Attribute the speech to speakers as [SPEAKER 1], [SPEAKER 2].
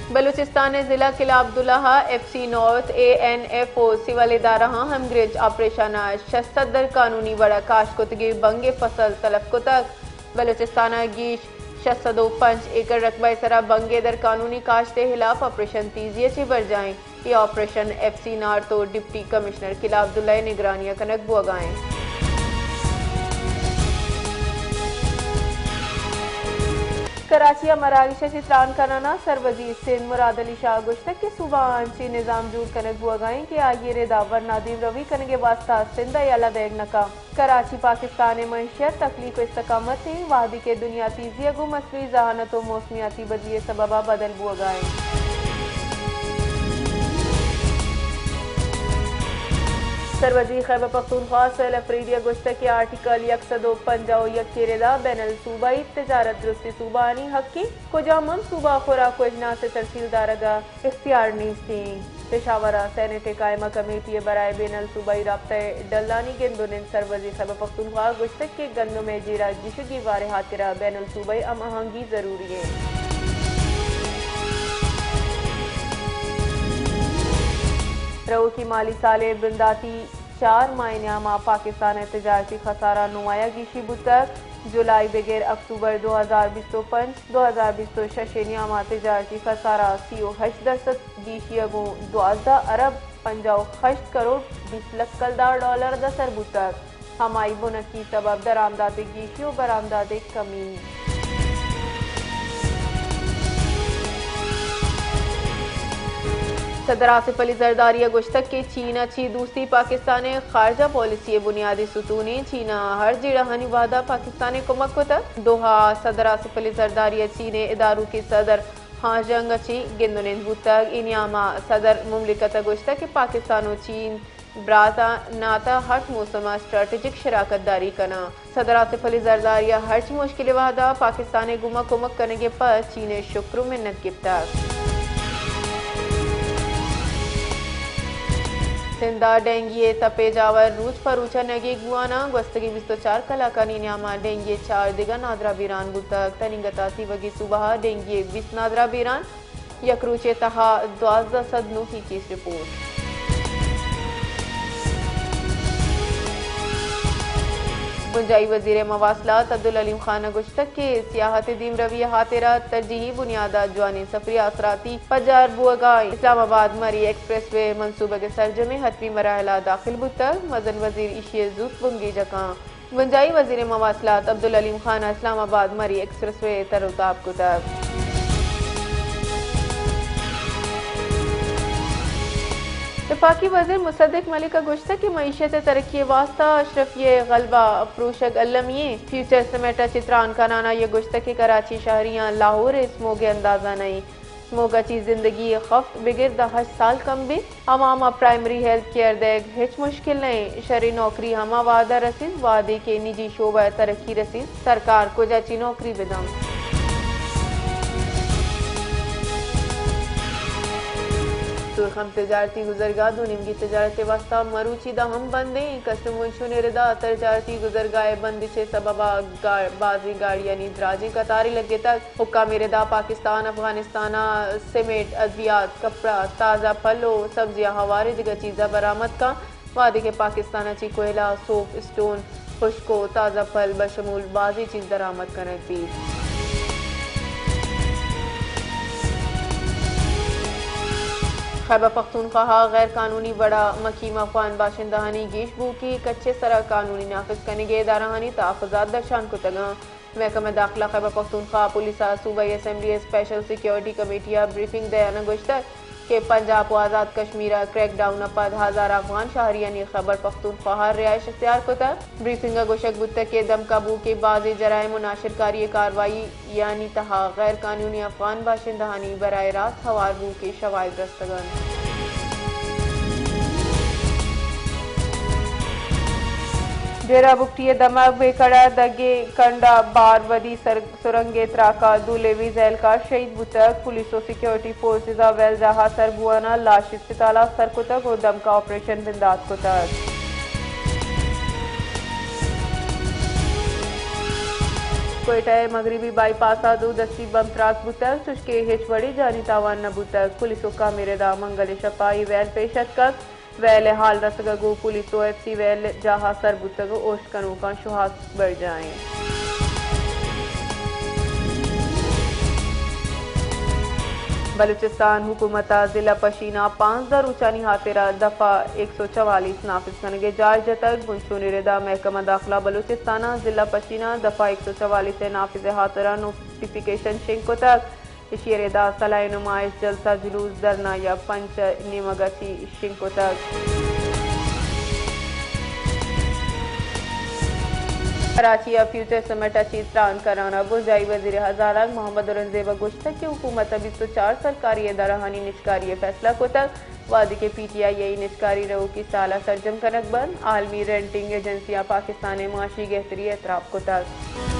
[SPEAKER 1] बलूचिस्तान जिला Killa Abdullah FC north ANFO civil इदारा हमग्रिज ऑपरेशन सदर कानूनी बड़ा काशकुतगी बंगे फसल तलफ को तक बलूचिस्तान गीश 605 एकड़ रकबा सरा बंगे दर कानूनी काश के खिलाफ ऑपरेशन तीजिए चे बर जाएं। ये ऑपरेशन FC नार तो डिप्टी कमिश्नर किला अब्दुल्ला निगरानिया कनक बुआगाएं। कराची मरागिश चित्रान कराना सरवजीर सिंध मुराद अली शाह गुश्तक के सुबह निजाम जूर कनक बुआगाएं कि आगे रेदावर नादिम रवि कनगे वास्ता सिंध याला देग नका कराची पाकिस्तान मईशियत तकलीफ इस्तकामत ने वादी के दुनिया तीजिया गु मसली जहानत व मौसमियाती बदिए सबबा बदल बुआगाएं। सरवजी खैबर पख्तूनख्वा सेल अफरीदिया गुश्तक के आर्टिकल 150 के रेदा बैनल सूबाई तजारत दुरुस्ती सूबानी हकी कुजा मनसूबा खुराक अजना से तहसीलदारगा इख्तियार नीस्ती पेशावरा सैनेट कायमा कमेटी बराए बैनल सूबाई राब्ता डल्लानी गेंदुनिन सरवजी खैबर पख्तूनख्वा गुश्तक के गंदों में जीरा जिशुगी वारे हातिरा बैनल सूबाई अमहंगी जरूरी है। रऊ की माली साले बिंदाती 4 माह पाकिस्तान तजारती खसारा नुमाया गिशी बुतक जुलाई बगैर अक्टूबर 2025 न्यामा तजारती खसारा 38% गिशियगो 12 अरब 50 करोड़ 20 लाख कलदार डॉलर दसर बुतक हमाई बुनकी सबब दरामदाते गिशियों बरामदाते कमी। सदर आसिफ अली जरदारी गुश्तक के चीन अच्छी दूसरी पाकिस्तान खारजा पॉलिसी बुनियादी सुतून चीना हर जिड़हनी वादा पाकिस्तान कुमक को तक दोहा सदर आसिफ अली जरदारी चीन इदारू के सदर हाँ जंग अच्छी गिंदुन बुतक इनियामा सदर मुमलिकत गुश्तक के पाकिस्तान चीन ब्राता नाता हर मौसम स्ट्रेटेजिक शराकत दारी कना सदर आसिफ अली जरदारिया हर मुश्किल वादा पाकिस्तान गुमक कुमक करने के पर चीन शुक्र मिन्नत गिफ्ता सिंधा डेंगी तपे जावर रूज फरूचा नगी गुआना गस्तगी 24 कलाकानी न्यामा डेंगी 4 दिगा नादरा बीरान बुतक तनिंगताती वगी सुबह डेंगी 20 नादरा बीरान यकरूचे तहा 12 सदनों की चीज रिपोर्ट। गुंजाई वजीर मवासलात अब्दुल अलीम खान गुश्तक के सियाहत दीम रवि हातेरा तरजीही बुनियादा जवानी सफरी असराती पजार बुआगा इस्लामाबाद मरी एक्सप्रेस वे मनसूबे के सरजमे हतमी मराहला दाखिल बुतक मजन वजीर इशिय जूफ बुंगी जका गुंजाई वजीर मवासलात अब्दुल अलीम खान इस्लामाबाद मरी एक्सप्रेस वे तरुताब कुतब। वफाकी वज़ीर मुसद्दिक मलिक का गुश्तक की मईशत तरक्की वास्ता अशरफिय गलबा अफरोशक अल्लमिये फ्यूचर समेटा चित्रान का नाना ये गुश्तक की कराची शहरियाँ लाहौर स्मोगे अंदाजा नहीं स्मोगा की जिंदगी खफ्त बिगिर 10 साल कम भी हमामा प्राइमरी हेल्थ केयर देग हिच मुश्किल नहीं शरी नौकरी हमा वादा रसीद वादे के निजी शोबा तरक्की रसीद सरकार को जाची नौकरी बिदम। हम तजारती गुजरगा दुनिम की तजारत वास्ता मरूचीदा हम बंदे कस्टमोशो ने रिदा तजारती गुजरगाए बंदिशे सबबा बाजी गाड़ियानी द्राजे कतारी लगे तक हुक्का मेरेदा पाकिस्तान अफगानिस्तान सीमेंट अद्वियात कपड़ा ताज़ा फलो सब्जियां हवारे जगह चीज़ा बरामद का वादे के पाकिस्तान अच्छी कोयला सोप स्टोन खुशको ताज़ा फल बशमूल बाजी चीज़ दरामद करने थी। खैबर पख्तूनख्वा गैर कानूनी बड़ा मकीम अफगान बाशिंदहानी गेशबू की कच्चे सरा कानूनी नाफिज करने के इदाराहानी तहफ़्फ़ुज़ात दर्शान को तगा महकमा दाखिला खैबर पख्तूनख्वा पुलिस सूबाई असम्बली स्पेशल सिक्योरिटी कमेटिया ब्रीफिंग दयाना गुश्तर के पंजाब व आज़ाद कश्मीर क्रैकडाउन अपद हजार अफगान शहरियानी खैबर पख्तूनख्वा रिहाइश इख्तियार को तक ब्रीफिंग गोशक बुत के दम काबू के बाज़ जराए मुनाशिरकारी कार्रवाई यानी तहा गैर कानूनी अफगान बाशिंदहानी बराए रास्त हवारू के शवाहिद रस्तगन। डेरा बुकटिया दमाग बेकड़ा दगे कंडा बार वदी सुरंगे त्राका दूलेवी जैल का शहीद बुतक पुलिस और सिक्योरिटी फोर्सेज वेल जहा सरबुआना लाश इस्पताला सरकुतक और दम का ऑपरेशन बिंदात को तक। कोयटा मगरबी बाईपास दो दस्ती बम त्रास बुतक चुशके हेच बड़ी जानी तावान न बुतक पुलिस का मेरेदा मंगल शपाई वैल पेशत कक वैल हाल रसगो पुलिस OFC वैल जहा सर बुतक ओस्ट कनू का शुहास बढ़ जाए। बलूचिस्तान हुकूमत जिला पशीना 5000 ऊंचानी हाथेरा दफा 144 नाफिज कनगे जायज तक गुंशो निरेदा महकमा दाखिला बलूचिस्ताना जिला पशीना दफा 144 से नाफिज हाथेरा नोटिफिकेशन शिंको तक शेरेदा सलाई नुमाइश जलसा जुलूस धरना या पंच निमगसी शिंको तक। कराची फ्यूचर समिट अची त्रान कराना बुजाई वजीर हजारा मोहम्मद औरंगजेब गुश्त की हुकूमत 24 सरकारी इदाराहानी निचकारी फैसला को तक वादी के PTI निचकारी रहो की साला सरजम कनक बंद आलमी रेंटिंग एजेंसियां पाकिस्तान माशी गहतरी एतराब को तक।